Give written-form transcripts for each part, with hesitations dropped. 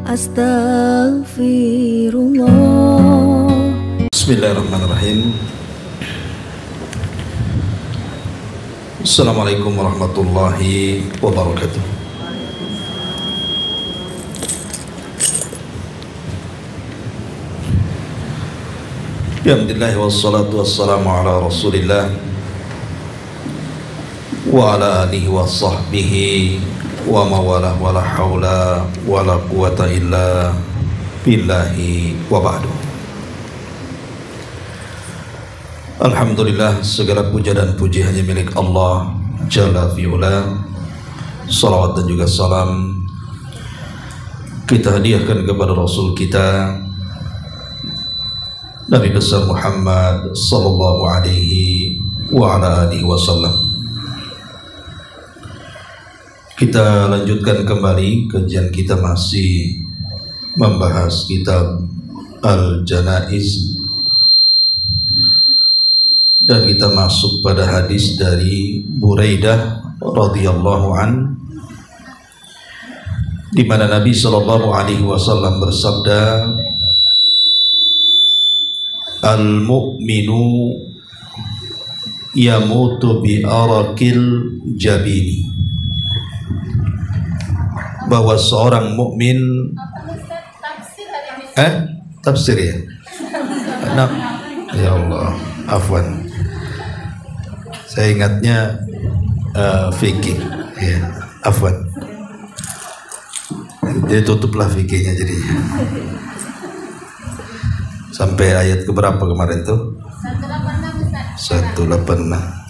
Astaghfirullah. Bismillahirrahmanirrahim. Assalamualaikum warahmatullahi wabarakatuh. Alhamdulillah wassalatu wassalamu ala rasulillah wa ala alihi wa sahbihi wa mawalah wa la hawla wa la quwata illa billahi wa ba'du. Alhamdulillah, segala puja dan puji hanya milik Allah Jalla fi'ula. Salawat dan juga salam kita hadiahkan kepada Rasul kita Nabi besar Muhammad sallallahu alaihi wa ala alihi wasallam. Kita lanjutkan kembali kajian kita, masih membahas kitab Al-Janaiz, dan kita masuk pada hadis dari Buraidah radhiyallahu an, di mana Nabi sallallahu alaihi wasallam bersabda, al-mu'minu yamutu bi arakil jabini, bahwa seorang mukmin tafsir ya? Nah, ya Allah, afwan, saya ingatnya fikih ya, afwan, jadi tutuplah fikihnya jadinya. Sampai ayat keberapa kemarin tuh? 186.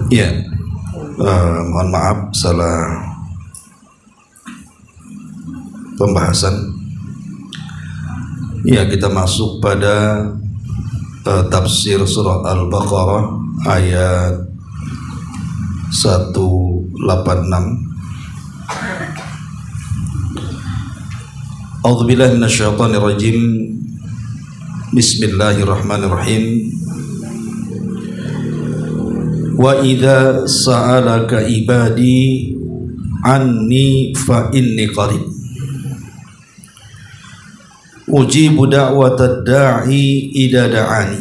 Ya, mohon maaf salah pembahasan. Ya, kita masuk pada tafsir surah Al-Baqarah ayat 186. A'udzubillahi minasyaitonir rajim. Bismillahirrahmanirrahim. Wa idza sa'alaka ibadi anni fa inni qarib ujibu da'watad da'i idza da'ani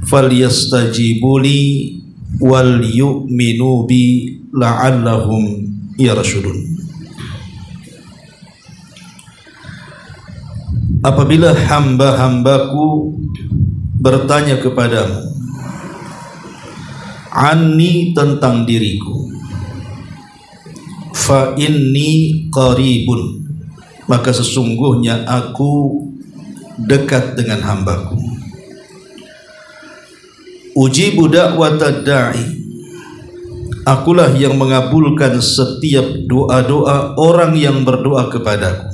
falyastajibuli wal yu'minu bi la'allahum yarshudun. Apabila hamba-hambaku bertanya kepadamu anni, tentang diriku, fa inni qaribun, maka sesungguhnya aku dekat dengan hambaku. Ujibu da'watad da'i, akulah yang mengabulkan setiap doa-doa orang yang berdoa kepadaku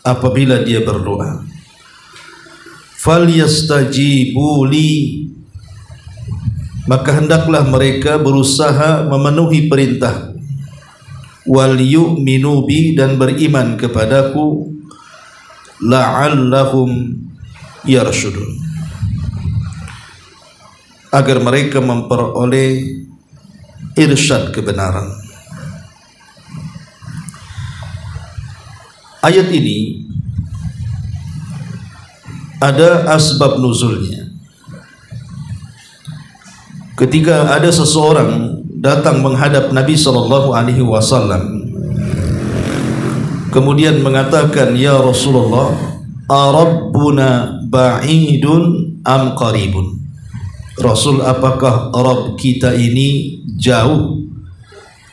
apabila dia berdoa. Falyastajibuli, maka hendaklah mereka berusaha memenuhi perintah. Wal yu'minu bi, dan beriman kepadaku. La'allahum yarshudun, agar mereka memperoleh irsyad kebenaran. Ayat ini ada asbab nuzulnya. Ketika ada seseorang datang menghadap Nabi sallallahu alaihi wasallam, kemudian mengatakan, ya Rasulullah, arabbuna ba'idun am qaribun? Rasul, apakah Rabb kita ini jauh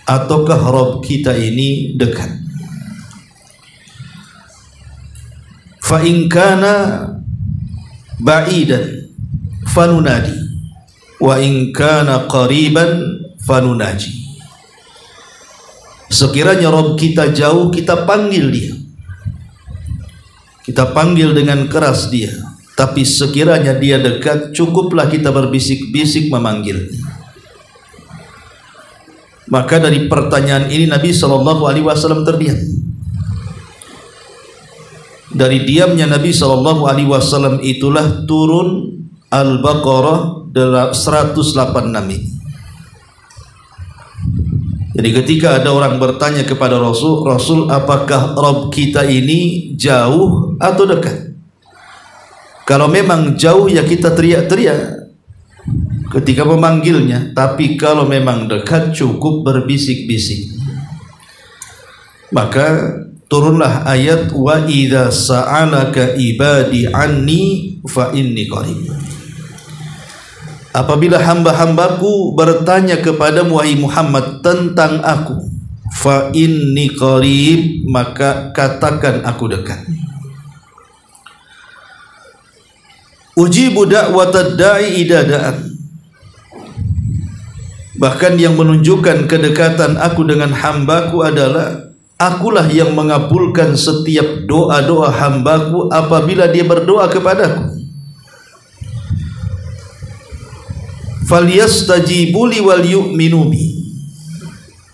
ataukah Rabb kita ini dekat? Fa in kana ba'idan fanunadi wa in kana qariban fanunaji. Sekiranya Rabb kita jauh, kita panggil dia, kita panggil dengan keras dia. Tapi sekiranya dia dekat, cukuplah kita berbisik-bisik memanggilnya. Maka dari pertanyaan ini Nabi SAW terdiam. Dari diamnya Nabi SAW itulah turun Al-Baqarah 186 ini. Jadi ketika ada orang bertanya kepada Rasul, Rasul, apakah Rabb kita ini jauh atau dekat? Kalau memang jauh ya kita teriak-teriak ketika memanggilnya, tapi kalau memang dekat cukup berbisik-bisik. Maka turunlah ayat wa idza sa'alaka ibadi anni fa inni qarib. Apabila hamba-hambaku bertanya kepadamu wahai Muhammad tentang aku, fa inni qarib, maka katakan aku dekat. Ujibu da'watad da'i idada'an. Bahkan yang menunjukkan kedekatan aku dengan hambaku adalah akulah yang mengabulkan setiap doa-doa hambaku apabila dia berdoa kepadaku. Falyastajibu li wal yu'minu bi.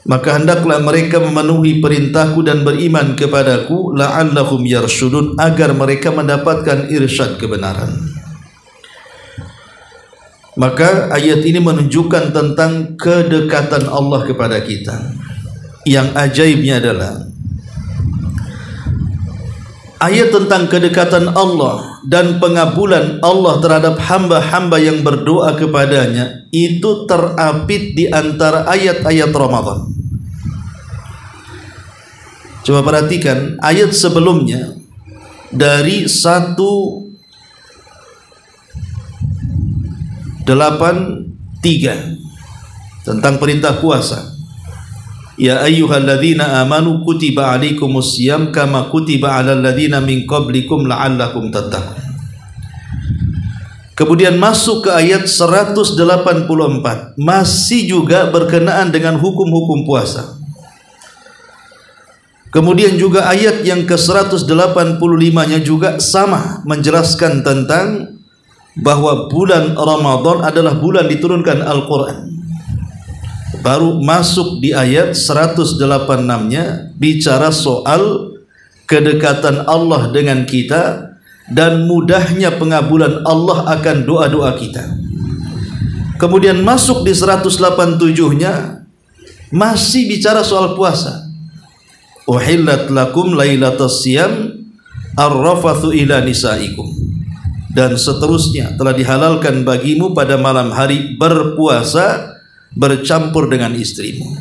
Maka hendaklah mereka memenuhi perintahku dan beriman kepadaku, la'allahum yarsyudun, agar mereka mendapatkan irsyad kebenaran. Maka ayat ini menunjukkan tentang kedekatan Allah kepada kita. Yang ajaibnya adalah ayat tentang kedekatan Allah dan pengabulan Allah terhadap hamba-hamba yang berdoa kepadanya itu terapit di antara ayat-ayat Ramadan. Coba perhatikan ayat sebelumnya dari 183 tentang perintah puasa. Ya ayyuhalladzina amanu kutiba alaikumusiyam kama kutiba alal ladzina min qablikum la'allakum tattaqun. Kemudian masuk ke ayat 184, masih juga berkenaan dengan hukum-hukum puasa. Kemudian juga ayat yang ke-185-nya juga sama, menjelaskan tentang bahwa bulan Ramadan adalah bulan diturunkan Al-Quran. Baru masuk di ayat 186-nya bicara soal kedekatan Allah dengan kita dan mudahnya pengabulan Allah akan doa-doa kita. Kemudian masuk di 187-nya masih bicara soal puasa. Uhillat lakum lailatas siyam ar-rafathu ila nisaikum. Dan seterusnya telah dihalalkan bagimu pada malam hari berpuasa bercampur dengan istrimu.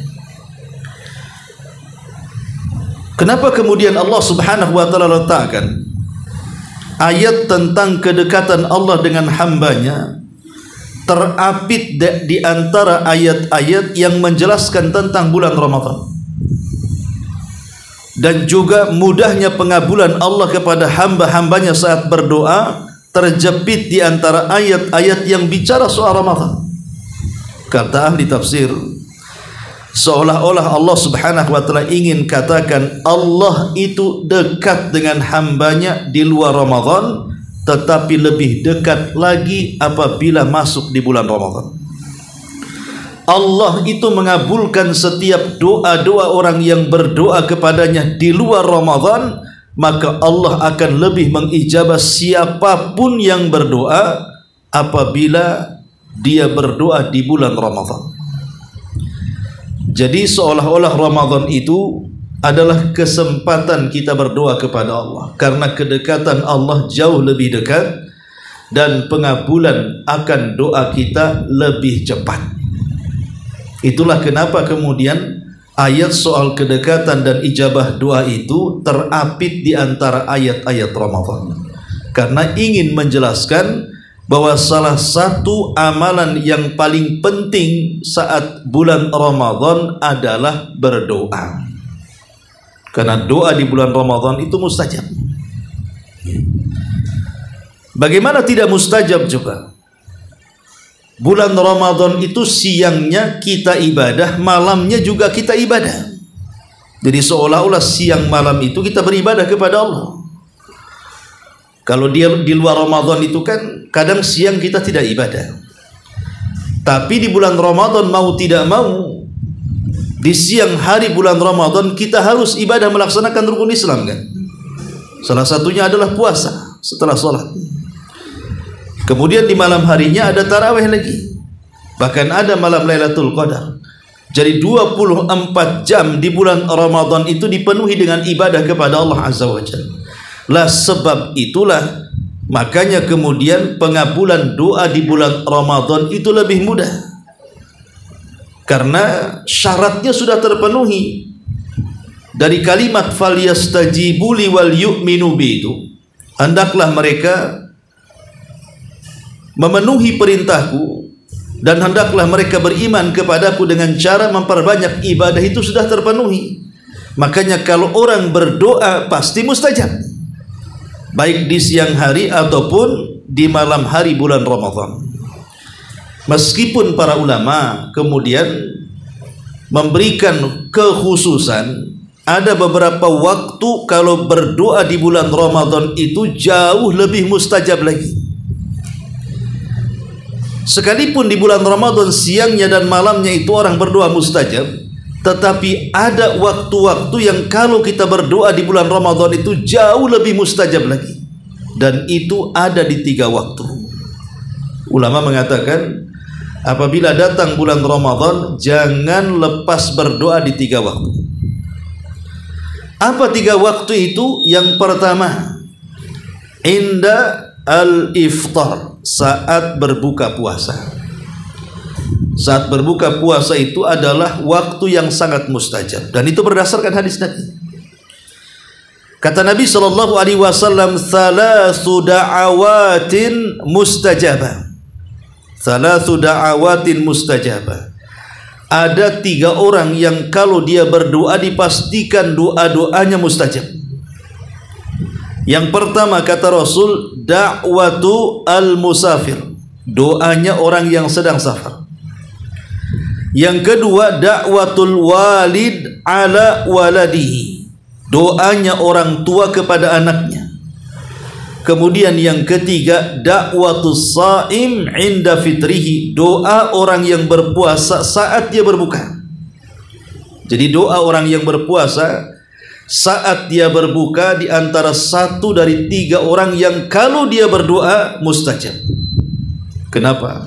Kenapa kemudian Allah Subhanahu wa taala letakkan ayat tentang kedekatan Allah dengan hambanya terapit di antara ayat-ayat yang menjelaskan tentang bulan Ramadan dan juga mudahnya pengabulan Allah kepada hamba-hambanya saat berdoa terjepit di antara ayat-ayat yang bicara soal Ramadan? Kata ahli tafsir, seolah-olah Allah Subhanahu wa taala ingin katakan Allah itu dekat dengan hambanya di luar Ramadan, tetapi lebih dekat lagi apabila masuk di bulan Ramadan. Allah itu mengabulkan setiap doa-doa orang yang berdoa kepadanya di luar Ramadan, maka Allah akan lebih mengijabah siapapun yang berdoa apabila dia berdoa di bulan Ramadan. Jadi seolah-olah Ramadan itu adalah kesempatan kita berdoa kepada Allah, karena kedekatan Allah jauh lebih dekat dan pengabulan akan doa kita lebih cepat. Itulah kenapa kemudian ayat soal kedekatan dan ijabah doa itu terapit di antara ayat-ayat Ramadan, karena ingin menjelaskan bahwa salah satu amalan yang paling penting saat bulan Ramadan adalah berdoa. Karena doa di bulan Ramadan itu mustajab. Bagaimana tidak mustajab juga? Bulan Ramadan itu siangnya kita ibadah, malamnya juga kita ibadah. Jadi seolah-olah siang malam itu kita beribadah kepada Allah. Kalau dia di luar Ramadan itu kan kadang siang kita tidak ibadah. Tapi di bulan Ramadan mau tidak mau, di siang hari bulan Ramadan kita harus ibadah melaksanakan rukun Islam kan. Salah satunya adalah puasa setelah sholat. Kemudian di malam harinya ada tarawih lagi. Bahkan ada malam Lailatul Qadar. Jadi 24 jam di bulan Ramadan itu dipenuhi dengan ibadah kepada Allah Azza wa Jalla. Lah sebab itulah makanya kemudian pengabulan doa di bulan Ramadan itu lebih mudah. Karena syaratnya sudah terpenuhi. Dari kalimat falyastajibu li wal yu'minu bi itu, hendaklah mereka memenuhi perintahku dan hendaklah mereka beriman kepadaku dengan cara memperbanyak ibadah, itu sudah terpenuhi. Makanya kalau orang berdoa pasti mustajab, baik di siang hari ataupun di malam hari bulan Ramadan. Meskipun para ulama kemudian memberikan kekhususan, ada beberapa waktu kalau berdoa di bulan Ramadan itu jauh lebih mustajab lagi. Sekalipun di bulan Ramadan siangnya dan malamnya itu orang berdoa mustajab, tetapi ada waktu-waktu yang kalau kita berdoa di bulan Ramadan itu jauh lebih mustajab lagi. Dan itu ada di 3 waktu. Ulama mengatakan apabila datang bulan Ramadan jangan lepas berdoa di 3 waktu. Apa 3 waktu itu? Yang pertama, inda al-iftar, saat berbuka puasa. Saat berbuka puasa itu adalah waktu yang sangat mustajab, dan itu berdasarkan hadis Nabi. Kata Nabi SAW, thalathu da'awatin mustajabah. Thalathu da'awatin mustajabah. Ada 3 orang yang kalau dia berdoa dipastikan doa-doanya mustajab. Yang pertama kata Rasul, da'watu al-musafir, doanya orang yang sedang safar. Yang kedua, da'watul walid ala waladihi, doanya orang tua kepada anaknya. Kemudian yang ketiga, da'watus saim inda fitrihi, doa orang yang berpuasa saat dia berbuka. Jadi doa orang yang berpuasa saat dia berbuka di antara 1 dari 3 orang yang kalau dia berdoa mustajab. Kenapa?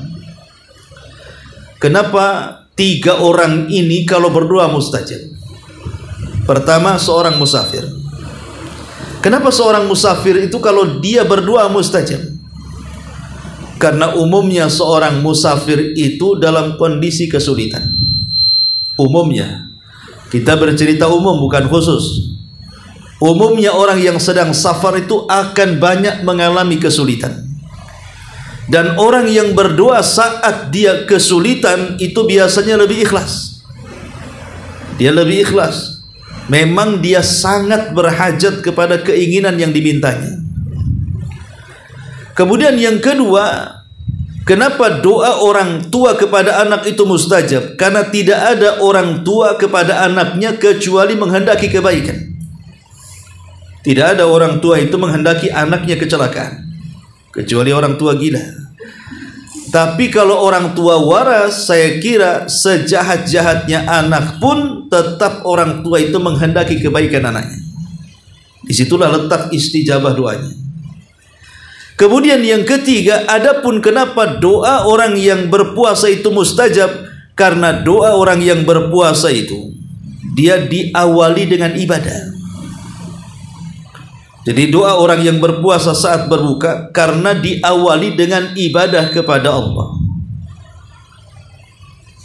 Kenapa 3 orang ini kalau berdoa mustajab? Pertama, seorang musafir. Kenapa seorang musafir itu kalau dia berdoa mustajab? Karena umumnya seorang musafir itu dalam kondisi kesulitan. Umumnya, kita bercerita umum bukan khusus. Umumnya orang yang sedang safar itu akan banyak mengalami kesulitan. Dan orang yang berdoa saat dia kesulitan itu biasanya lebih ikhlas. Dia lebih ikhlas. Memang dia sangat berhajat kepada keinginan yang dimintanya. Kemudian yang kedua, kenapa doa orang tua kepada anak itu mustajab? Karena tidak ada orang tua kepada anaknya kecuali menghendaki kebaikan. Tidak ada orang tua itu menghendaki anaknya kecelakaan, kecuali orang tua gila. Tapi kalau orang tua waras, saya kira sejahat-jahatnya anak pun tetap orang tua itu menghendaki kebaikan anaknya. Disitulah letak istijabah doanya. Kemudian yang ketiga, adapun kenapa doa orang yang berpuasa itu mustajab? Karena doa orang yang berpuasa itu dia diawali dengan ibadah. Jadi doa orang yang berpuasa saat berbuka karena diawali dengan ibadah kepada Allah.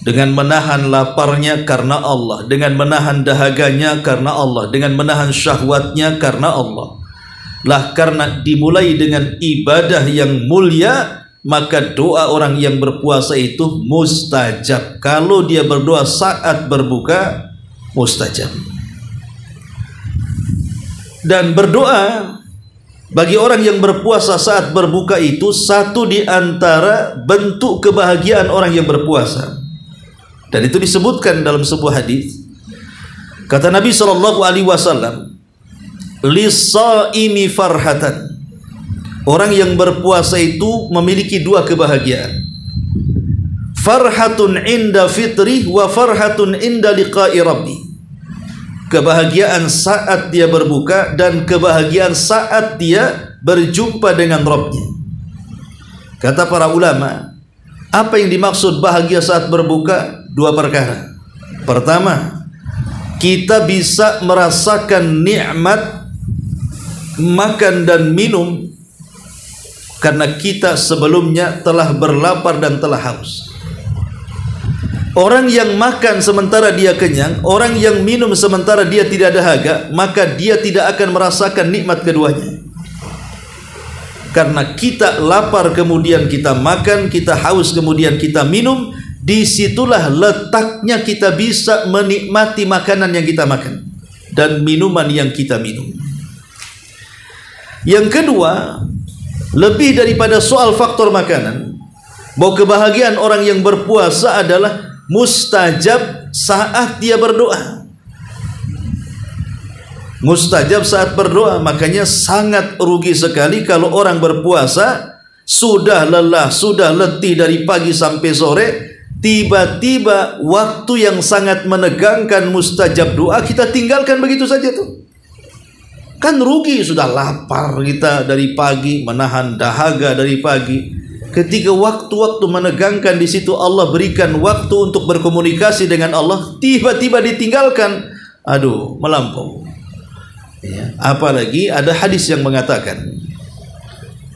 Dengan menahan laparnya karena Allah, dengan menahan dahaganya karena Allah, dengan menahan syahwatnya karena Allah. Lah karena dimulai dengan ibadah yang mulia, maka doa orang yang berpuasa itu mustajab. Kalau dia berdoa saat berbuka, mustajab. Dan berdoa bagi orang yang berpuasa saat berbuka itu satu di antara bentuk kebahagiaan orang yang berpuasa. Dan itu disebutkan dalam sebuah hadis. Kata Nabi SAW, lis-shaimi farhatan. Orang yang berpuasa itu memiliki dua kebahagiaan. Farhatun inda fitri wa farhatun inda liqa'i rabbi. Kebahagiaan saat dia berbuka dan kebahagiaan saat dia berjumpa dengan Rabbnya. Kata para ulama, apa yang dimaksud bahagia saat berbuka? Dua perkara. Pertama, kita bisa merasakan nikmat makan dan minum karena kita sebelumnya telah berlapar dan telah haus. Orang yang makan sementara dia kenyang, orang yang minum sementara dia tidak dahaga, maka dia tidak akan merasakan nikmat keduanya. Karena kita lapar kemudian kita makan, kita haus kemudian kita minum, disitulah letaknya kita bisa menikmati makanan yang kita makan dan minuman yang kita minum. Yang kedua, lebih daripada soal faktor makanan, bahwa kebahagiaan orang yang berpuasa adalah mustajab saat dia berdoa. Mustajab saat berdoa. Makanya sangat rugi sekali kalau orang berpuasa sudah lelah, sudah letih dari pagi sampai sore, tiba-tiba waktu yang sangat menegangkan mustajab doa kita tinggalkan begitu saja tuh. Kan rugi, sudah lapar kita dari pagi, menahan dahaga dari pagi. Ketika waktu-waktu menegangkan di situ Allah berikan waktu untuk berkomunikasi dengan Allah, tiba-tiba ditinggalkan. Aduh, melampau. Ya, apalagi ada hadis yang mengatakan,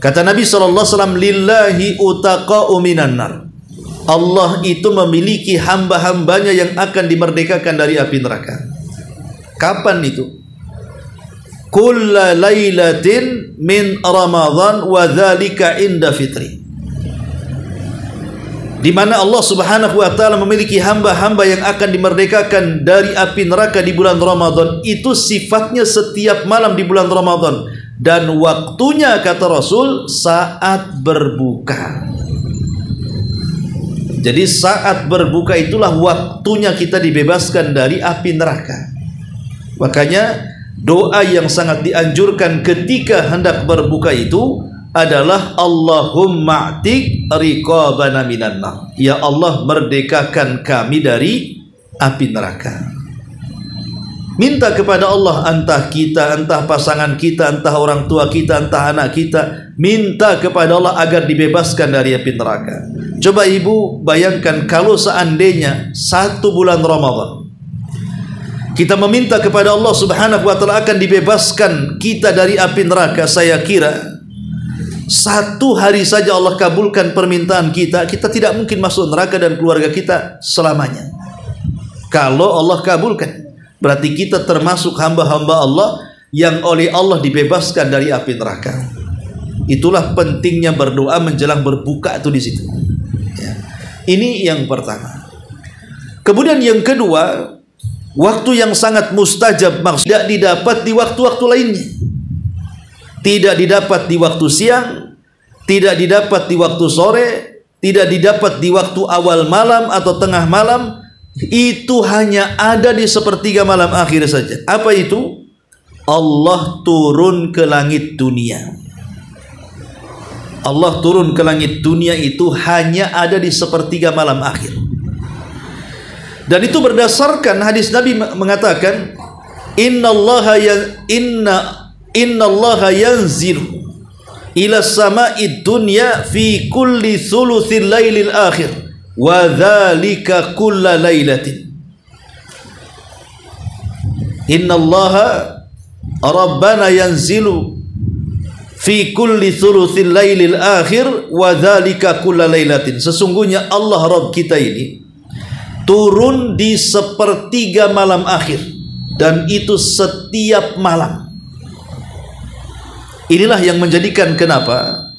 kata Nabi SAW, lillahi utaqa'u minan nar. Allah itu memiliki hamba-hambanya yang akan dimerdekakan dari api neraka. Kapan itu? Kulla lailatin min Ramadan wa dzalika inda fitri. Di mana Allah Subhanahu wa taala memiliki hamba-hamba yang akan dimerdekakan dari api neraka di bulan Ramadan. Itu sifatnya setiap malam di bulan Ramadan, dan waktunya kata Rasul saat berbuka. Jadi saat berbuka itulah waktunya kita dibebaskan dari api neraka. Makanya doa yang sangat dianjurkan ketika hendak berbuka itu adalah Allahumma a'tiq riqabana minan nar. Ya Allah, merdekakan kami dari api neraka. Minta kepada Allah, entah kita, entah pasangan kita, entah orang tua kita, entah anak kita, minta kepada Allah agar dibebaskan dari api neraka. Coba ibu bayangkan kalau seandainya 1 bulan Ramadan kita meminta kepada Allah Subhanahu wa taala akan dibebaskan kita dari api neraka, saya kira 1 hari saja Allah kabulkan permintaan kita, kita tidak mungkin masuk neraka dan keluarga kita selamanya. Kalau Allah kabulkan, berarti kita termasuk hamba-hamba Allah yang oleh Allah dibebaskan dari api neraka. Itulah pentingnya berdoa menjelang berbuka itu di situ. Ya. Ini yang pertama. Kemudian yang kedua, waktu yang sangat mustajab maksudnya tidak didapat di waktu-waktu lainnya. Tidak didapat di waktu siang, tidak didapat di waktu sore, tidak didapat di waktu awal malam atau tengah malam. Itu hanya ada di sepertiga malam akhir saja. Apa itu? Allah turun ke langit dunia. Allah turun ke langit dunia itu hanya ada di sepertiga malam akhir. Dan itu berdasarkan hadis Nabi mengatakan, Innallaha yanzilu ila sama'id dunya fi kulli thuluthil lailil akhir wa dzalika kulla lailatin. Innallaha rabbana yanzilu fi kulli thuluthil lailil akhir wa dzalika kulla lailatin. Sesungguhnya Allah Rabb kita ini turun di sepertiga malam akhir, dan itu setiap malam. Inilah yang menjadikan kenapa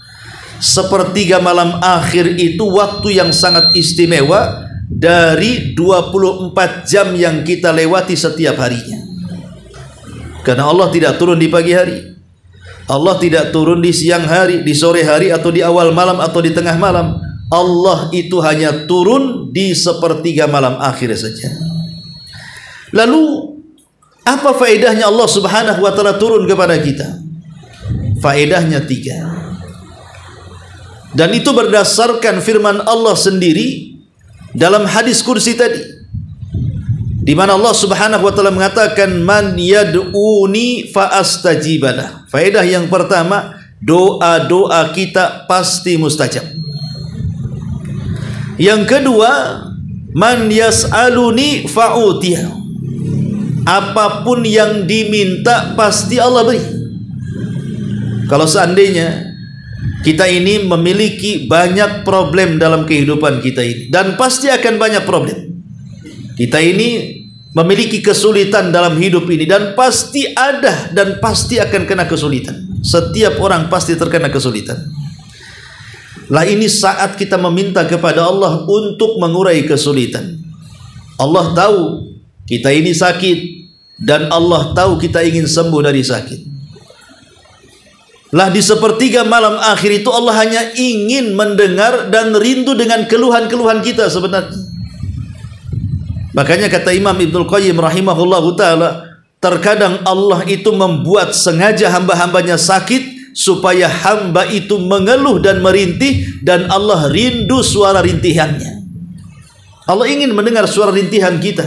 sepertiga malam akhir itu waktu yang sangat istimewa dari 24 jam yang kita lewati setiap harinya. Karena Allah tidak turun di pagi hari, Allah tidak turun di siang hari, di sore hari, atau di awal malam, atau di tengah malam. Allah itu hanya turun di sepertiga malam akhir saja. Lalu Apa faedahnya Allah Subhanahu wa taala turun kepada kita? Faedahnya 3. Dan itu berdasarkan firman Allah sendiri dalam hadis kursi tadi, di mana Allah Subhanahu wa taala mengatakan, man yad'uni fa astajibalah. Faedah yang pertama, doa-doa kita pasti mustajab. Yang kedua, man yas'aluni fa'utiyah. Apapun yang diminta pasti Allah beri. Kalau seandainya kita ini memiliki banyak problem dalam kehidupan kita ini, dan pasti akan banyak problem. Kita ini memiliki kesulitan dalam hidup ini, dan pasti ada dan pasti akan kena kesulitan. Setiap orang pasti terkena kesulitan. Lah ini saat kita meminta kepada Allah untuk mengurai kesulitan. Allah tahu kita ini sakit, dan Allah tahu kita ingin sembuh dari sakit. Lah di sepertiga malam akhir itu Allah hanya ingin mendengar dan rindu dengan keluhan-keluhan kita sebenarnya. Makanya kata Imam Ibnul Qayyim rahimahullahu ta'ala, terkadang Allah itu membuat sengaja hamba-hambanya sakit supaya hamba itu mengeluh dan merintih, dan Allah rindu suara rintihannya. Allah ingin mendengar suara rintihan kita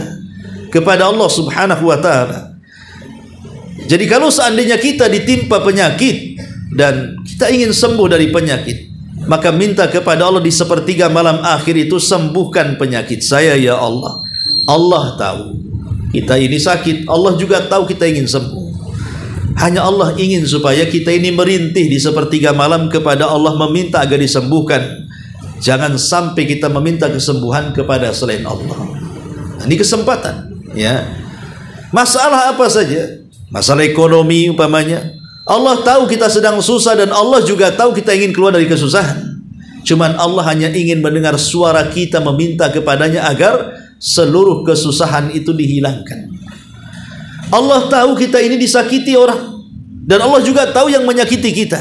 kepada Allah Subhanahu wa ta'ala. Jadi kalau seandainya kita ditimpa penyakit dan kita ingin sembuh dari penyakit, maka minta kepada Allah di sepertiga malam akhir itu, sembuhkan penyakit saya ya Allah. Allah tahu kita ini sakit, Allah juga tahu kita ingin sembuh. Hanya Allah ingin supaya kita ini merintih di sepertiga malam kepada Allah, meminta agar disembuhkan. Jangan sampai kita meminta kesembuhan kepada selain Allah. Ini kesempatan, ya. Masalah apa saja, masalah ekonomi umpamanya, Allah tahu kita sedang susah, dan Allah juga tahu kita ingin keluar dari kesusahan. Cuman Allah hanya ingin mendengar suara kita meminta kepadanya agar seluruh kesusahan itu dihilangkan. Allah tahu kita ini disakiti orang, dan Allah juga tahu yang menyakiti kita.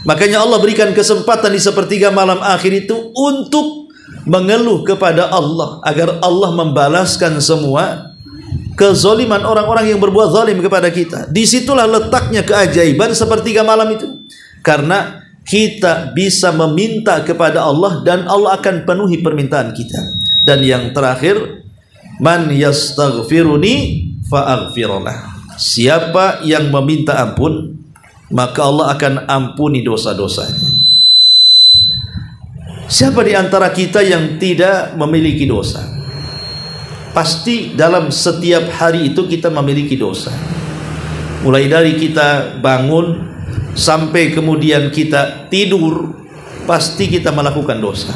Makanya Allah berikan kesempatan di sepertiga malam akhir itu untuk mengeluh kepada Allah, agar Allah membalaskan semua kezaliman orang-orang yang berbuat zalim kepada kita. Disitulah letaknya keajaiban sepertiga malam itu, karena kita bisa meminta kepada Allah dan Allah akan penuhi permintaan kita. Dan yang terakhir, man yastaghfiruni fa'aghfirullah. Siapa yang meminta ampun, maka Allah akan ampuni dosa-dosanya. Siapa di antara kita yang tidak memiliki dosa? Pasti dalam setiap hari itu kita memiliki dosa. Mulai dari kita bangun sampai kemudian kita tidur, pasti kita melakukan dosa.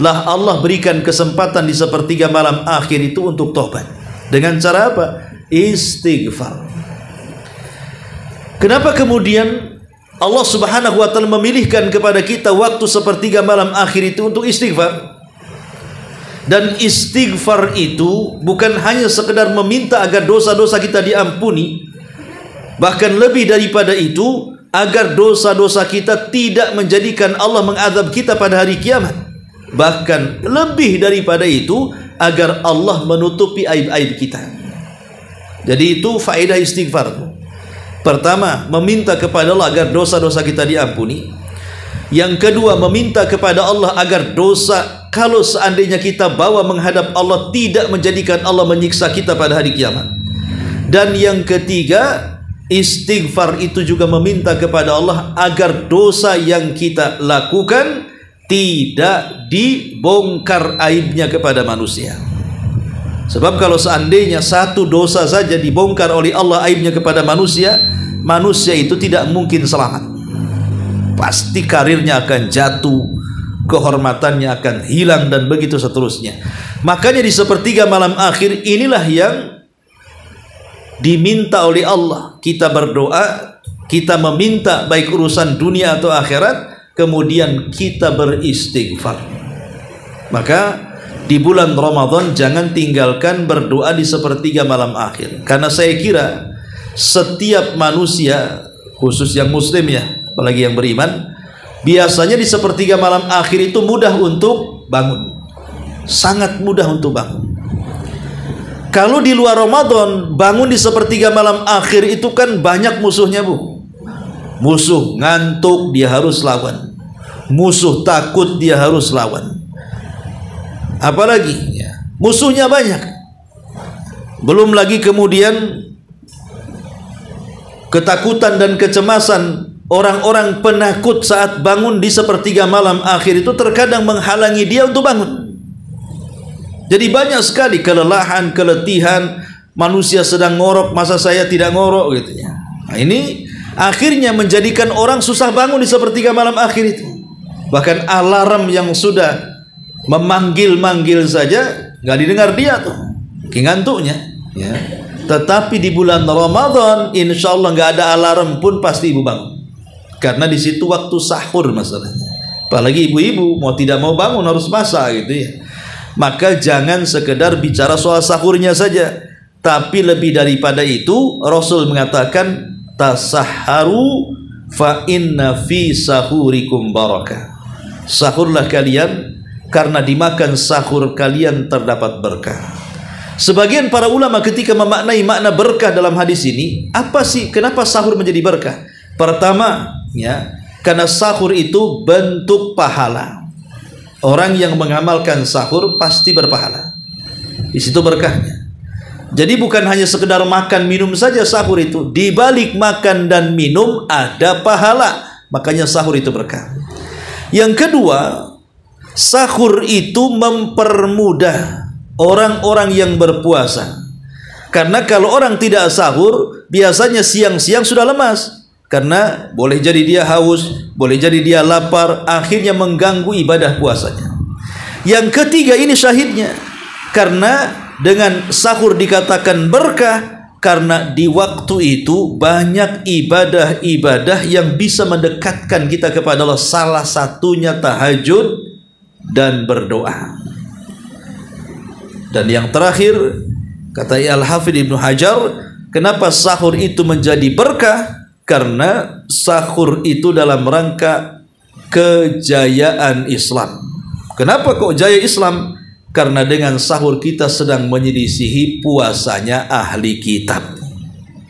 Lah Allah berikan kesempatan di sepertiga malam akhir itu untuk tobat. Dengan cara apa? Istighfar. Kenapa kemudian Allah Subhanahu wa ta'ala memilihkan kepada kita waktu sepertiga malam akhir itu untuk istighfar? Dan istighfar itu bukan hanya sekedar meminta agar dosa-dosa kita diampuni, bahkan lebih daripada itu, agar dosa-dosa kita tidak menjadikan Allah mengadab kita pada hari kiamat. Bahkan lebih daripada itu, agar Allah menutupi aib-aib kita. Jadi itu faedah istighfar. Pertama, meminta kepada Allah agar dosa-dosa kita diampuni. Yang kedua, meminta kepada Allah agar dosa, kalau seandainya kita bawa menghadap Allah, tidak menjadikan Allah menyiksa kita pada hari kiamat. Dan yang ketiga, istighfar itu juga meminta kepada Allah agar dosa yang kita lakukan tidak dibongkar aibnya kepada manusia. Sebab kalau seandainya satu dosa saja dibongkar oleh Allah aibnya kepada manusia, manusia itu tidak mungkin selamat. Pasti karirnya akan jatuh, kehormatannya akan hilang, dan begitu seterusnya. Makanya di sepertiga malam akhir inilah yang diminta oleh Allah. Kita berdoa, kita meminta baik urusan dunia atau akhirat, kemudian kita beristighfar. Maka di bulan Ramadan jangan tinggalkan berdoa di sepertiga malam akhir. Karena saya kira setiap manusia, khusus yang muslim ya, apalagi yang beriman, biasanya di sepertiga malam akhir itu mudah untuk bangun. Sangat mudah untuk bangun. Kalau di luar Ramadan bangun di sepertiga malam akhir itu kan banyak musuhnya, Bu. Musuh ngantuk dia harus lawan, musuh takut dia harus lawan, apalagi ya, musuhnya banyak. Belum lagi kemudian ketakutan dan kecemasan orang-orang penakut saat bangun di sepertiga malam akhir itu terkadang menghalangi dia untuk bangun. Jadi banyak sekali kelelahan, keletihan, manusia sedang ngorok, masa saya tidak ngorok gitu ya. Nah, ini akhirnya menjadikan orang susah bangun di sepertiga malam akhir itu. Bahkan alarm yang sudah memanggil-manggil saja nggak didengar dia tuh, ngantuknya ya. Tetapi di bulan Ramadan insya Allah nggak ada alarm pun pasti ibu bangun, karena di situ waktu sahur masalahnya. Apalagi ibu-ibu mau tidak mau bangun harus masak gitu ya. Maka jangan sekedar bicara soal sahurnya saja, tapi lebih daripada itu Rasul mengatakan tasahharu fa inna fi sahurikum barakah. Sahurlah kalian karena dimakan sahur kalian terdapat berkah. Sebagian para ulama ketika memaknai makna berkah dalam hadis ini, apa sih kenapa sahur menjadi berkah? Pertama ya, karena sahur itu bentuk pahala. Orang yang mengamalkan sahur pasti berpahala. Di situ berkahnya. Jadi bukan hanya sekedar makan minum saja sahur itu, di balik makan dan minum ada pahala. Makanya sahur itu berkah. Yang kedua, sahur itu mempermudah orang-orang yang berpuasa. Karena kalau orang tidak sahur, biasanya siang-siang sudah lemas. Karena boleh jadi dia haus, boleh jadi dia lapar, akhirnya mengganggu ibadah puasanya. Yang ketiga ini syahidnya, karena dengan sahur dikatakan berkah, karena di waktu itu banyak ibadah-ibadah yang bisa mendekatkan kita kepada Allah. Salah satunya tahajud dan berdoa. Dan yang terakhir, kata Al-Hafidz Ibnu Hajar, kenapa sahur itu menjadi berkah? Karena sahur itu dalam rangka kejayaan Islam. Kenapa kok jaya Islam? Karena dengan sahur kita sedang menyelisihi puasanya ahli kitab.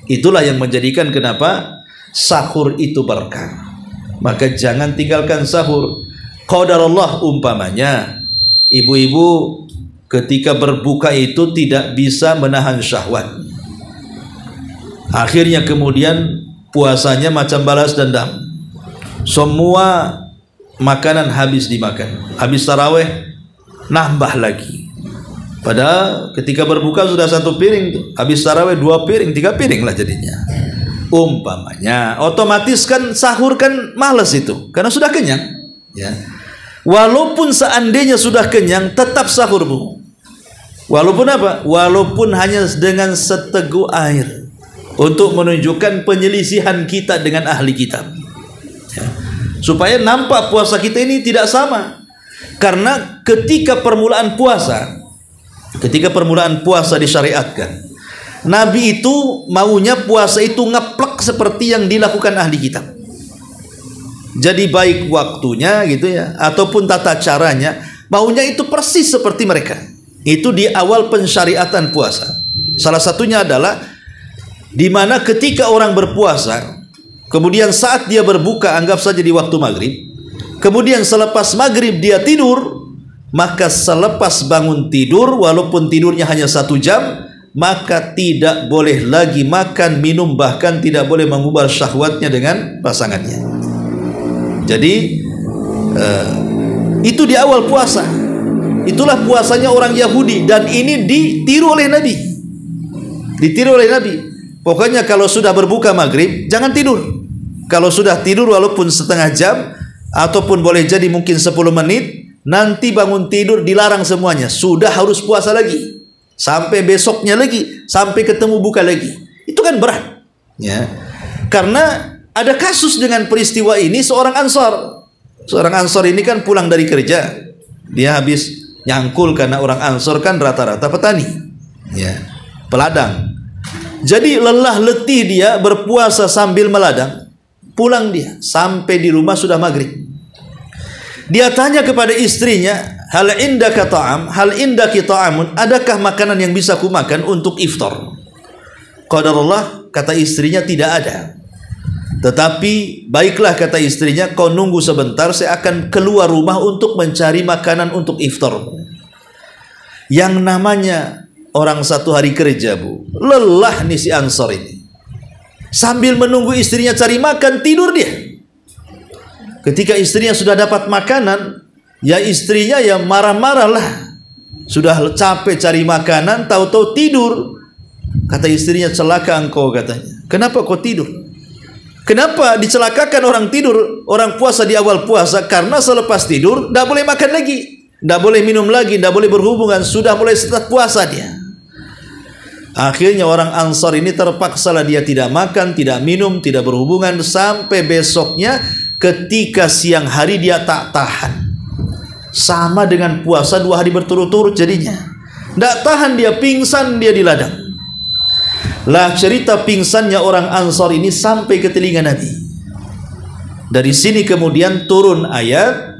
Itulah yang menjadikan kenapa sahur itu berkah. Maka jangan tinggalkan sahur. Qadarullah umpamanya, ibu-ibu ketika berbuka itu tidak bisa menahan syahwat. Akhirnya kemudian puasanya macam balas dendam. Semua makanan habis dimakan. Habis taraweh nambah lagi. Padahal ketika berbuka sudah 1 piring, habis taraweh 2 piring, 3 piring lah jadinya. Umpamanya, otomatis kan sahur kan malas itu, karena sudah kenyang. Ya. Walaupun seandainya sudah kenyang, tetap sahur, Bu. Walaupun apa? Walaupun hanya dengan seteguk air. Untuk menunjukkan penyelisihan kita dengan ahli kitab ya. Supaya nampak puasa kita ini tidak sama. Karena ketika permulaan puasa disyariatkan, Nabi itu maunya puasa itu ngeplek seperti yang dilakukan ahli kitab. Jadi baik waktunya gitu ya, ataupun tata caranya, maunya itu persis seperti mereka. Itu di awal pensyariatan puasa. Salah satunya adalah di mana ketika orang berpuasa, kemudian saat dia berbuka, anggap saja di waktu maghrib, kemudian selepas maghrib dia tidur, maka selepas bangun tidur, walaupun tidurnya hanya 1 jam, maka tidak boleh lagi makan, minum, bahkan tidak boleh mengubah syahwatnya dengan pasangannya. Jadi itu di awal puasa. Itulah puasanya orang Yahudi, dan ini ditiru oleh Nabi. Ditiru oleh Nabi. Pokoknya kalau sudah berbuka maghrib, jangan tidur. Kalau sudah tidur walaupun setengah jam, ataupun boleh jadi mungkin 10 menit, nanti bangun tidur dilarang semuanya. Sudah harus puasa lagi. Sampai besoknya lagi, sampai ketemu buka lagi. Itu kan berat. Ya. Karena ada kasus dengan peristiwa ini, seorang Ansor. Seorang Ansor ini kan pulang dari kerja. Dia habis nyangkul, karena orang Ansor kan rata-rata petani. Ya. Peladang. Jadi lelah letih dia berpuasa sambil meladang. Pulang dia, sampai di rumah sudah maghrib. Dia tanya kepada istrinya, hal indaka ta'am, hal indaki ta'amun, adakah makanan yang bisa ku makan untuk iftar? Qadarullah, kata istrinya, tidak ada. Tetapi baiklah, kata istrinya, kau nunggu sebentar, saya akan keluar rumah untuk mencari makanan untuk iftar. Yang namanya orang satu hari kerja, Bu, lelah nih si Ansor ini. Sambil menunggu istrinya cari makan, tidur dia. Ketika istrinya sudah dapat makanan, ya istrinya ya marah-marah lah. Sudah capek cari makanan, tahu-tahu tidur. Kata istrinya, celaka engkau, katanya. Kenapa kau tidur? Kenapa dicelakakan orang tidur, orang puasa di awal puasa? Karena selepas tidur tidak boleh makan lagi, tidak boleh minum lagi, tidak boleh berhubungan. Sudah mulai start puasa dia. Akhirnya orang Ansar ini terpaksalah dia tidak makan, tidak minum, tidak berhubungan sampai besoknya. Ketika siang hari dia tak tahan, sama dengan puasa 2 hari berturut-turut jadinya. Tidak tahan, dia pingsan, dia di ladang. Lah cerita pingsannya orang Ansar ini sampai ke telinga Nabi. Dari sini kemudian turun ayat,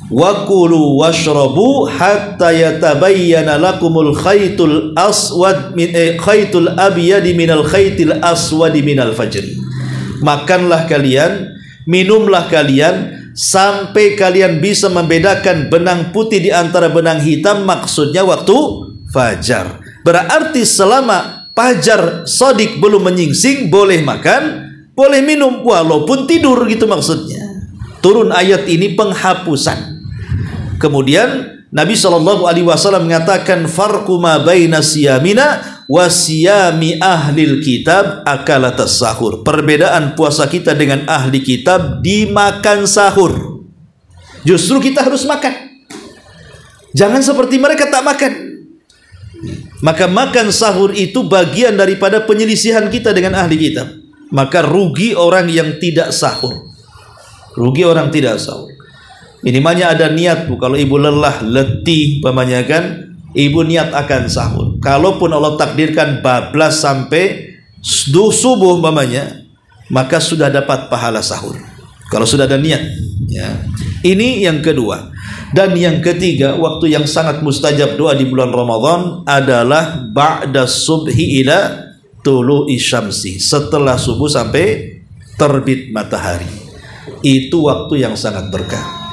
wa kulu washrabu hatta yatabayyana lakumul khaytul aswad min khaytul abyadi minal khaytil aswadi minal fajri. Makanlah kalian, minumlah kalian sampai kalian bisa membedakan benang putih di antara benang hitam, maksudnya waktu fajar. Berarti selama fajar shadiq belum menyingsing, boleh makan, boleh minum, walaupun tidur, gitu maksudnya. Turun ayat ini penghapusan. Kemudian Nabi SAW mengatakan, farqu ma baina siyamina wa siyami ahlil kitab akalatas sahur. Perbedaan puasa kita dengan ahli kitab dimakan sahur. Justru kita harus makan. Jangan seperti mereka tak makan. Maka makan sahur itu bagian daripada penyelisihan kita dengan ahli kitab. Maka rugi orang yang tidak sahur. Rugi orang tidak sahur. Minimalnya ada niat, Bu. Kalau ibu lelah, letih, pamannya kan, ibu niat akan sahur. Kalaupun Allah takdirkan bablas sampai subuh, pamannya, maka sudah dapat pahala sahur. Kalau sudah ada niat, ya. Ini yang kedua. Dan yang ketiga, waktu yang sangat mustajab doa di bulan Ramadan adalah ba'da subhi ila tulu'i syamsi. Setelah subuh sampai terbit matahari. Itu waktu yang sangat berkah.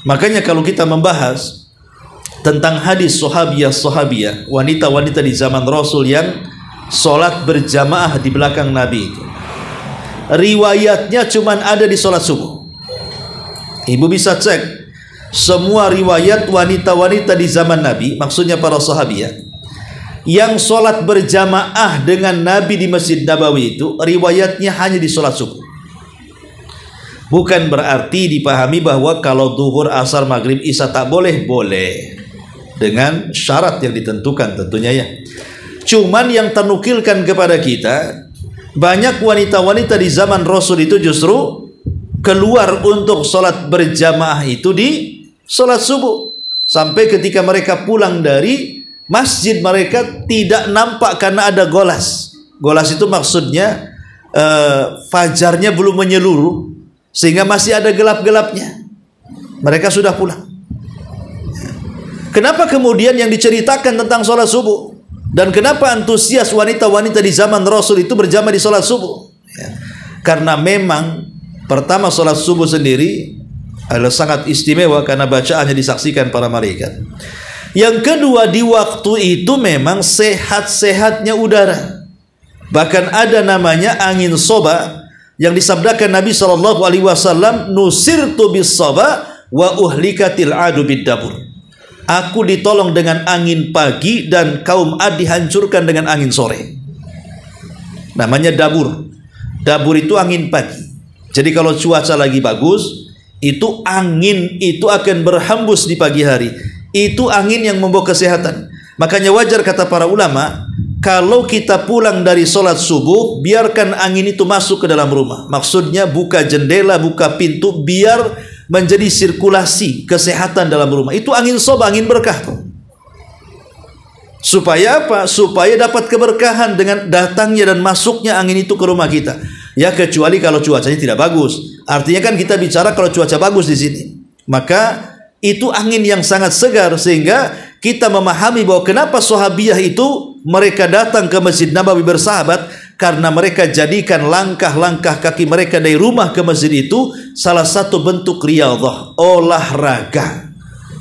Makanya kalau kita membahas tentang hadis sahabiyah, wanita-wanita di zaman Rasul yang sholat berjamaah di belakang Nabi itu, riwayatnya cuman ada di sholat subuh. Ibu bisa cek semua riwayat wanita-wanita di zaman Nabi, maksudnya para sahabiah, yang sholat berjamaah dengan Nabi di Masjid Nabawi itu, riwayatnya hanya di sholat subuh. Bukan berarti dipahami bahwa kalau duhur, asar, maghrib, isya tak boleh. Boleh, dengan syarat yang ditentukan tentunya ya. Cuman yang ternukilkan kepada kita, banyak wanita-wanita di zaman Rasul itu justru keluar untuk sholat berjamaah itu di sholat subuh. Sampai ketika mereka pulang dari masjid, mereka tidak nampak karena ada golas. Golas itu maksudnya fajarnya belum menyeluruh, sehingga masih ada gelap-gelapnya. Mereka sudah pulang. Kenapa kemudian yang diceritakan tentang sholat subuh? Dan kenapa antusias wanita-wanita di zaman Rasul itu berjamaah di sholat subuh? Karena memang pertama, sholat subuh sendiri adalah sangat istimewa karena bacaannya disaksikan para malaikat. Yang kedua, di waktu itu memang sehat-sehatnya udara. Bahkan ada namanya angin soba yang disabdakan Nabi SAW, nusirtu bis soba wa uhlikatil adu bid dabur. Aku ditolong dengan angin pagi dan kaum Ad dihancurkan dengan angin sore. Namanya dabur. Dabur itu angin pagi. Jadi kalau cuaca lagi bagus, itu angin itu akan berhembus di pagi hari. Itu angin yang membawa kesehatan. Makanya wajar kata para ulama, kalau kita pulang dari sholat subuh, biarkan angin itu masuk ke dalam rumah. Maksudnya buka jendela, buka pintu, biar menjadi sirkulasi kesehatan dalam rumah. Itu angin soba, angin berkah. Supaya apa? Supaya dapat keberkahan dengan datangnya dan masuknya angin itu ke rumah kita. Ya, kecuali kalau cuacanya tidak bagus. Artinya kan kita bicara kalau cuaca bagus di sini. Maka itu angin yang sangat segar, sehingga kita memahami bahwa kenapa sahabiyah itu mereka datang ke Masjid Nabawi bersahabat, karena mereka jadikan langkah-langkah kaki mereka dari rumah ke masjid itu salah satu bentuk riyadhah, olahraga.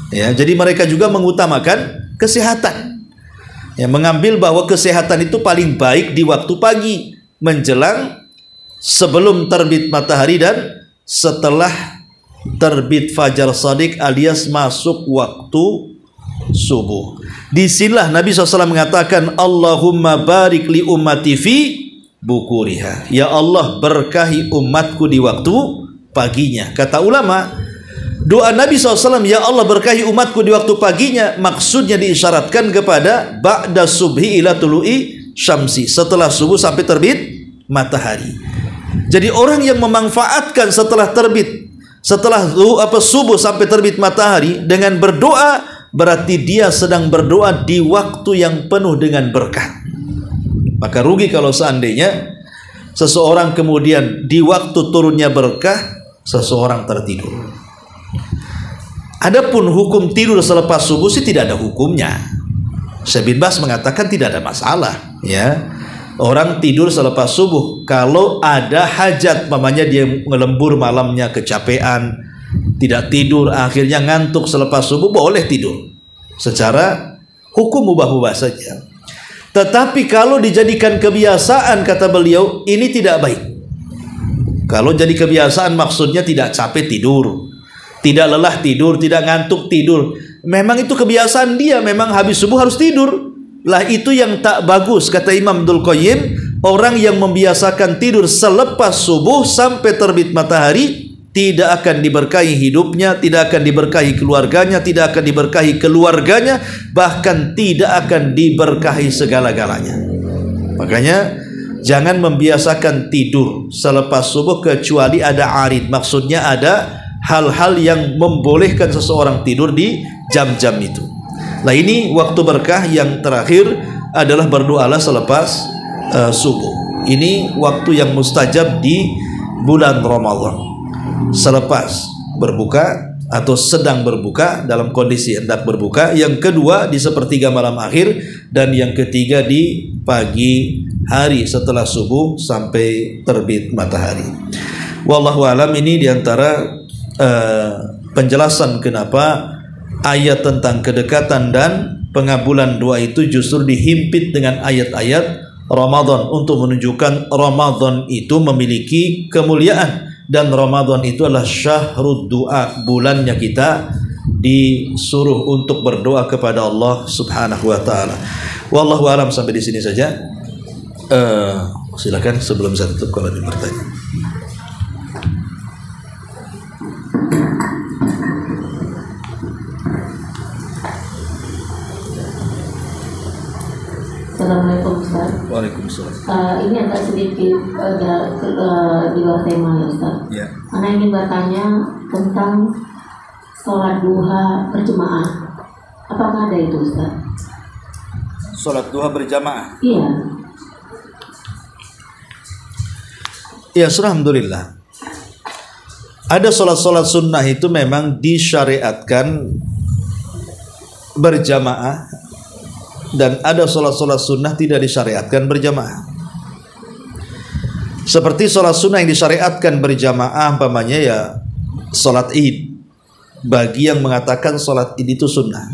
Ya, jadi mereka juga mengutamakan kesehatan. Ya, mengambil bahwa kesehatan itu paling baik di waktu pagi, menjelang sebelum terbit matahari dan setelah terbit fajar shadiq alias masuk waktu subuh. Disinilah Nabi SAW mengatakan, Allahumma barik li ummati fi bukuriha. Ya Allah, berkahi umatku di waktu paginya. Kata ulama, doa Nabi SAW, ya Allah berkahi umatku di waktu paginya, maksudnya diisyaratkan kepada ba'da subhi ila tulu'i syamsi, setelah subuh sampai terbit matahari. Jadi orang yang memanfaatkan setelah terbit, setelah subuh sampai terbit matahari dengan berdoa, berarti dia sedang berdoa di waktu yang penuh dengan berkah. Maka rugi kalau seandainya seseorang kemudian di waktu turunnya berkah seseorang tertidur. Adapun hukum tidur selepas subuh sih tidak ada hukumnya. Syekh bin Baz mengatakan tidak ada masalah, ya. Orang tidur selepas subuh kalau ada hajat, mamanya dia ngelembur malamnya, kecapean, tidak tidur, akhirnya ngantuk selepas subuh, boleh tidur. Secara hukum mubah-mubah saja. Tetapi kalau dijadikan kebiasaan, kata beliau, ini tidak baik. Kalau jadi kebiasaan maksudnya tidak capek tidur, tidak lelah tidur, tidak ngantuk tidur. Memang itu kebiasaan dia, memang habis subuh harus tidur. Lah itu yang tak bagus, kata Imam Ibnul Qayyim. Orang yang membiasakan tidur selepas subuh sampai terbit matahari tidak akan diberkahi hidupnya, tidak akan diberkahi keluarganya, tidak akan diberkahi keluarganya, bahkan tidak akan diberkahi segala-galanya. Makanya jangan membiasakan tidur selepas subuh kecuali ada arid, maksudnya ada hal-hal yang membolehkan seseorang tidur di jam-jam itu. Nah, ini waktu berkah yang terakhir adalah berdoalah selepas subuh. Ini waktu yang mustajab di bulan Ramadan. Selepas berbuka atau sedang berbuka, dalam kondisi hendak berbuka. Yang kedua di sepertiga malam akhir, dan yang ketiga di pagi hari setelah subuh sampai terbit matahari. Wallahu alam. Ini diantara penjelasan kenapa ayat tentang kedekatan dan pengabulan doa itu justru dihimpit dengan ayat-ayat Ramadan untuk menunjukkan Ramadan itu memiliki kemuliaan. Dan Ramadan itu adalah syahrud doa, bulannya kita disuruh untuk berdoa kepada Allah Subhanahu wa taala. Wallahu alam, sampai di sini saja. Silakan sebelum saya tutup kalau ada pertanyaan. Assalamualaikum Ustaz. Waalaikumsalam. Ini agak sedikit di luar tema ya Ustaz. Ya. Ana ingin bertanya tentang sholat duha berjamaah. Apakah ada itu Ustaz? Sholat duha berjamaah. Iya. Ya, alhamdulillah. Ada sholat-sholat sunnah itu memang disyariatkan berjamaah, dan ada sholat-sholat sunnah tidak disyariatkan berjamaah. Seperti sholat sunnah yang disyariatkan berjamaah, umpamanya ya sholat id, bagi yang mengatakan sholat id itu sunnah.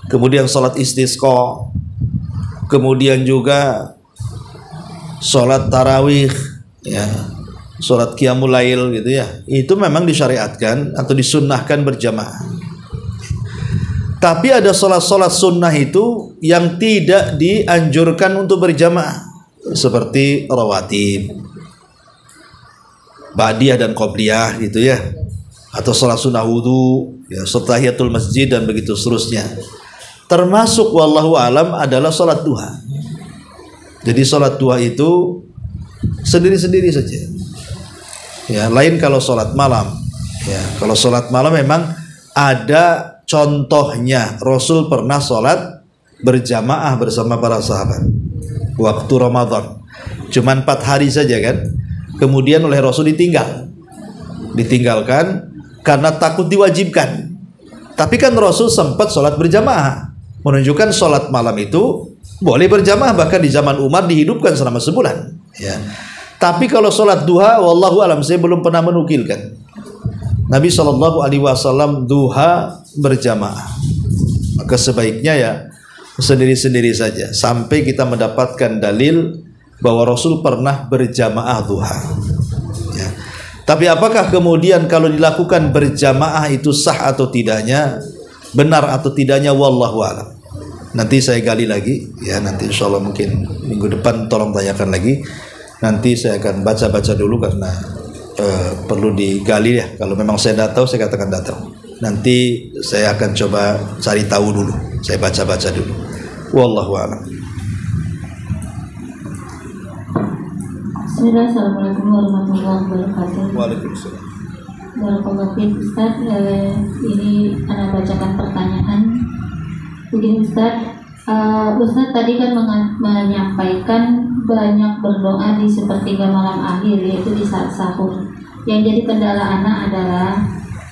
Kemudian sholat istisqa, kemudian juga sholat tarawih, ya, sholat qiyamul lail gitu ya, itu memang disyariatkan atau disunnahkan berjamaah. Tapi ada sholat-sholat sunnah itu yang tidak dianjurkan untuk berjamaah, seperti rawatib, ba'diyah dan qobliyah gitu ya, atau sholat sunnah wudu, ya, tahiyatul masjid dan begitu seterusnya. Termasuk wallahu alam adalah sholat duha. Jadi sholat duha itu sendiri-sendiri saja. Ya, lain kalau sholat malam. Ya, kalau sholat malam memang ada contohnya. Rasul pernah sholat berjamaah bersama para sahabat waktu Ramadan, cuman 4 hari saja kan. Kemudian oleh Rasul ditinggalkan karena takut diwajibkan. Tapi kan Rasul sempat sholat berjamaah, menunjukkan sholat malam itu boleh berjamaah, bahkan di zaman Umar dihidupkan selama sebulan. Ya. Tapi kalau sholat duha, wallahu alam, saya belum pernah menukilkan Nabi SAW duha berjamaah. Maka sebaiknya ya sendiri-sendiri saja sampai kita mendapatkan dalil bahwa Rasul pernah berjamaah duha. Ya. Tapi apakah kemudian kalau dilakukan berjamaah itu sah atau tidaknya, benar atau tidaknya, wallahu a'lam. Nanti saya gali lagi ya, nanti insya Allah mungkin minggu depan tolong tanyakan lagi. Nanti saya akan baca-baca dulu karena perlu digali ya. Kalau memang saya tidak tahu, saya katakan tidak tahu. Nanti saya akan coba cari tahu dulu, saya baca-baca dulu. Wallahu a'lam. Assalamualaikum warahmatullahi wabarakatuh. Waalaikumsalam. Barakallahu fiik Ustaz. Ini Ana bacakan pertanyaan. Begini Ustaz, Ustaz tadi kan menyampaikan banyak berdoa di sepertiga malam akhir, yaitu di saat sahur. Yang jadi kendala Ana adalah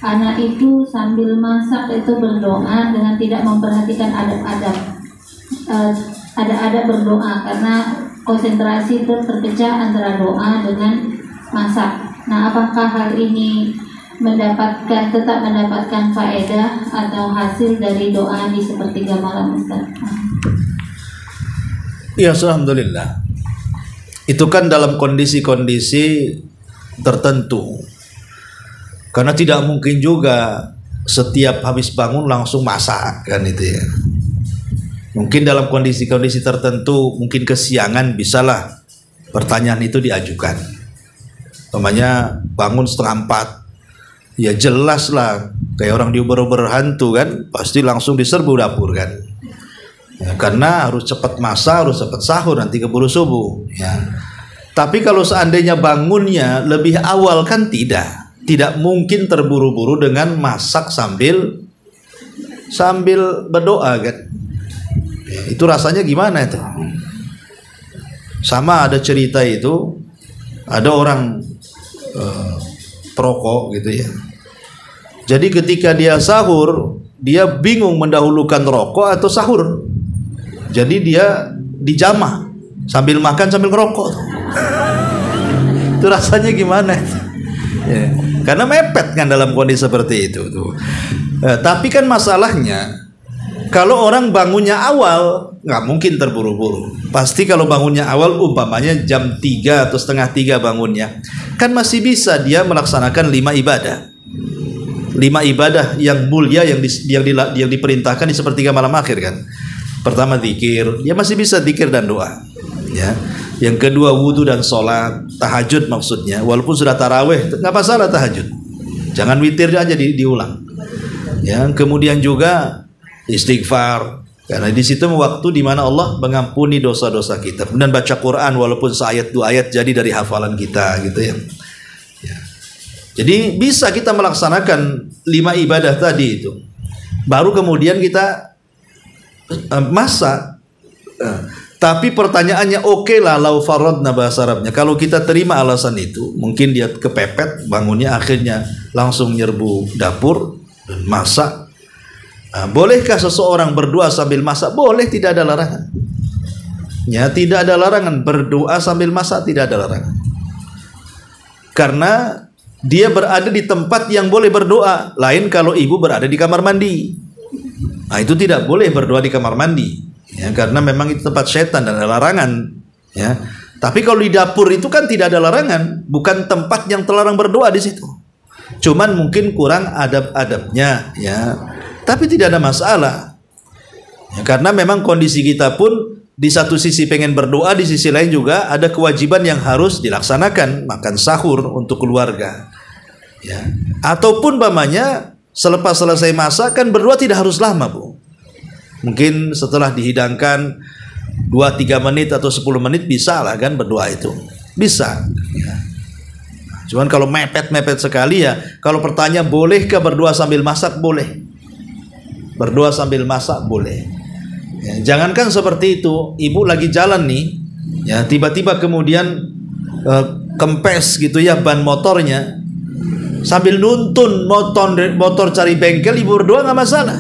Ana itu sambil masak itu berdoa dengan tidak memperhatikan adab-adab berdoa, karena konsentrasi itu terpecah antara doa dengan masak. Nah, apakah hal ini tetap mendapatkan faedah atau hasil dari doa di sepertiga malam, Ustaz? Ya, alhamdulillah. Itu kan dalam kondisi-kondisi tertentu. Karena tidak mungkin juga setiap habis bangun langsung masak kan itu ya. Mungkin dalam kondisi-kondisi tertentu, mungkin kesiangan, bisalah pertanyaan itu diajukan. Umpamanya bangun 3:30, ya jelas lah kayak orang diuber-uber hantu kan, pasti langsung diserbu dapur kan. Ya, karena harus cepat masak, harus cepat sahur, nanti keburu subuh. Ya. Tapi kalau seandainya bangunnya lebih awal kan tidak mungkin terburu-buru dengan masak sambil berdoa kan. Ya, itu rasanya gimana itu? Sama ada cerita itu, ada orang perokok gitu ya. Jadi ketika dia sahur, dia bingung mendahulukan rokok atau sahur. Jadi dia dijamah sambil makan sambil ngerokok. Itu rasanya gimana? Ya, karena mepet kan dalam kondisi seperti itu tuh. Tapi kan masalahnya kalau orang bangunnya awal, nggak mungkin terburu-buru. Pasti kalau bangunnya awal, umpamanya jam 3 atau setengah 3 bangunnya, kan masih bisa dia melaksanakan 5 ibadah. 5 ibadah yang mulia yang diperintahkan di sepertiga malam akhir kan. Pertama zikir, dia masih bisa zikir dan doa. Ya. Yang kedua wudu dan sholat, tahajud maksudnya. Walaupun sudah taraweh, nggak masalah tahajud. Jangan witir aja diulang. Ya. Kemudian juga istighfar, karena di situ waktu di mana Allah mengampuni dosa-dosa kita. Dan baca Quran walaupun seayat 2 ayat jadi dari hafalan kita gitu ya. Ya. Jadi bisa kita melaksanakan 5 ibadah tadi itu. Baru kemudian kita masak. Tapi pertanyaannya oke lah, lau faradna bahasa Arabnya. Kalau kita terima alasan itu, mungkin dia kepepet bangunnya, akhirnya langsung nyerbu dapur dan masak. Bolehkah seseorang berdoa sambil masak? Boleh, tidak ada larangan. Ya, tidak ada larangan berdoa sambil masak, tidak ada larangan. Karena dia berada di tempat yang boleh berdoa. Lain kalau ibu berada di kamar mandi. Nah, itu tidak boleh berdoa di kamar mandi. Ya, karena memang itu tempat setan dan ada larangan. Ya. Tapi kalau di dapur itu kan tidak ada larangan, bukan tempat yang terlarang berdoa di situ. Cuman mungkin kurang adab-adabnya, ya. Tapi tidak ada masalah. Ya, karena memang kondisi kita pun di satu sisi pengen berdoa, di sisi lain juga ada kewajiban yang harus dilaksanakan, makan sahur untuk keluarga. Ya. Ataupun umpamanya selepas selesai masak kan berdoa tidak harus lama, Bu. Mungkin setelah dihidangkan 2-3 menit atau 10 menit bisa lah kan berdoa itu. Bisa. Ya. Cuman kalau mepet-mepet sekali ya, kalau pertanyaan bolehkah berdoa sambil masak? Boleh. Berdoa sambil masak boleh. Ya, jangankan seperti itu, ibu lagi jalan nih, ya tiba-tiba kemudian kempes gitu ya ban motornya. Sambil nuntun motor cari bengkel, ibu berdoa nggak masalah.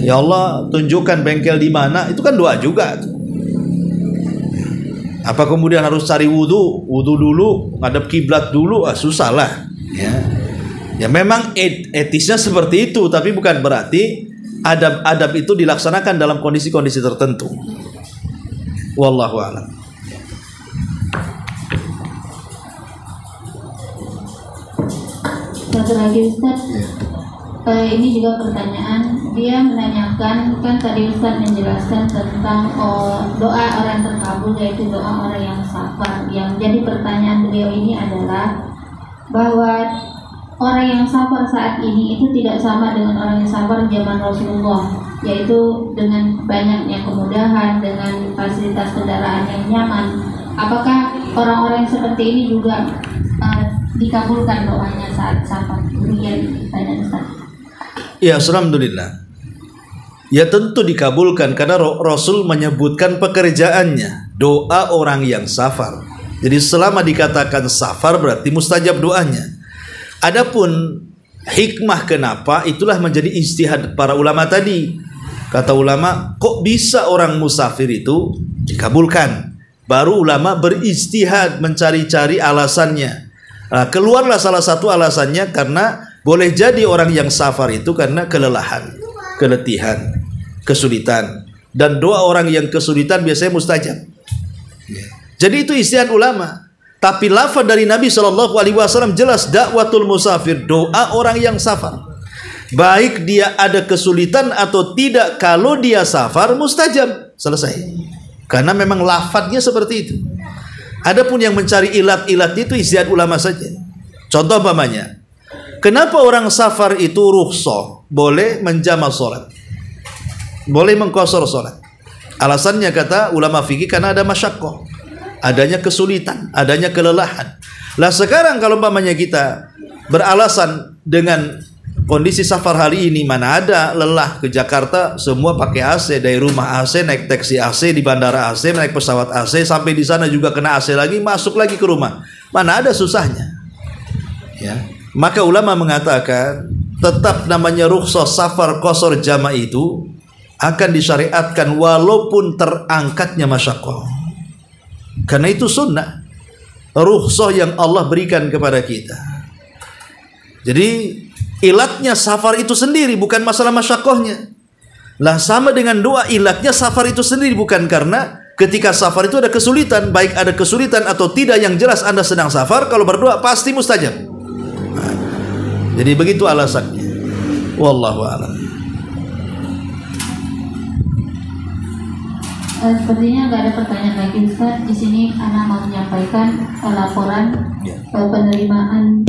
Ya Allah, tunjukkan bengkel di mana, itu kan doa juga. Apa kemudian harus cari wudhu dulu, ngadep kiblat dulu, susah lah. Ya memang etisnya seperti itu, tapi bukan berarti adab itu dilaksanakan dalam kondisi-kondisi tertentu. Wallahu a'lam. Satu lagi Ustaz, ini juga pertanyaan. Dia menanyakan, kan tadi Ustaz menjelaskan tentang doa orang terkabul, yaitu doa orang yang sabar. Yang jadi pertanyaan beliau ini adalah bahwa orang yang sabar saat ini itu tidak sama dengan orang yang sabar zaman Rasulullah, yaitu dengan banyaknya kemudahan, dengan fasilitas kendaraan yang nyaman. Apakah orang-orang seperti ini juga dikabulkan doanya saat sabar? Demikian tanya Ustaz. Ya, alhamdulillah. Ya tentu dikabulkan karena Rasul menyebutkan pekerjaannya, doa orang yang safar. Jadi selama dikatakan safar berarti mustajab doanya. Adapun hikmah kenapa, itulah menjadi ijtihad para ulama tadi. Kata ulama, kok bisa orang musafir itu dikabulkan? Baru ulama berijtihad mencari-cari alasannya. Nah, keluarlah salah satu alasannya karena boleh jadi orang yang safar itu karena kelelahan, keletihan, kesulitan. Dan doa orang yang kesulitan biasanya mustajab. Jadi itu ijtihad ulama. Tapi lafaz dari Nabi SAW jelas, dakwatul musafir, doa orang yang safar. Baik dia ada kesulitan atau tidak, kalau dia safar mustajab. Selesai. Karena memang lafadznya seperti itu. Adapun yang mencari ilat-ilat itu ijtihad ulama saja. Contoh umpamanya, kenapa orang safar itu rukhsah, boleh menjama sholat, boleh mengqasar sholat? Alasannya kata ulama fikih karena ada masyaqqah, adanya kesulitan, adanya kelelahan. Lah sekarang kalau umpamanya kita beralasan dengan kondisi safar hari ini, mana ada lelah ke Jakarta, semua pakai AC, dari rumah AC, naik taksi AC, di bandara AC, naik pesawat AC, sampai di sana juga kena AC lagi, masuk lagi ke rumah. Mana ada susahnya. Ya. Maka ulama mengatakan tetap namanya rukhsah safar qasar jama' itu akan disyariatkan walaupun terangkatnya masyaqqah. Karena itu sunnah, rukhsah yang Allah berikan kepada kita. Jadi ilatnya safar itu sendiri, bukan masalah masyaqqahnya. Lah sama dengan doa, ilatnya safar itu sendiri, bukan karena ketika safar itu ada kesulitan, baik ada kesulitan atau tidak, yang jelas Anda sedang safar, kalau berdoa pasti mustajab. Nah, jadi begitu alasannya. Wallahu a'lam. Sepertinya nggak ada pertanyaan lagi Ustaz. Di sini Ana mau menyampaikan laporan penerimaan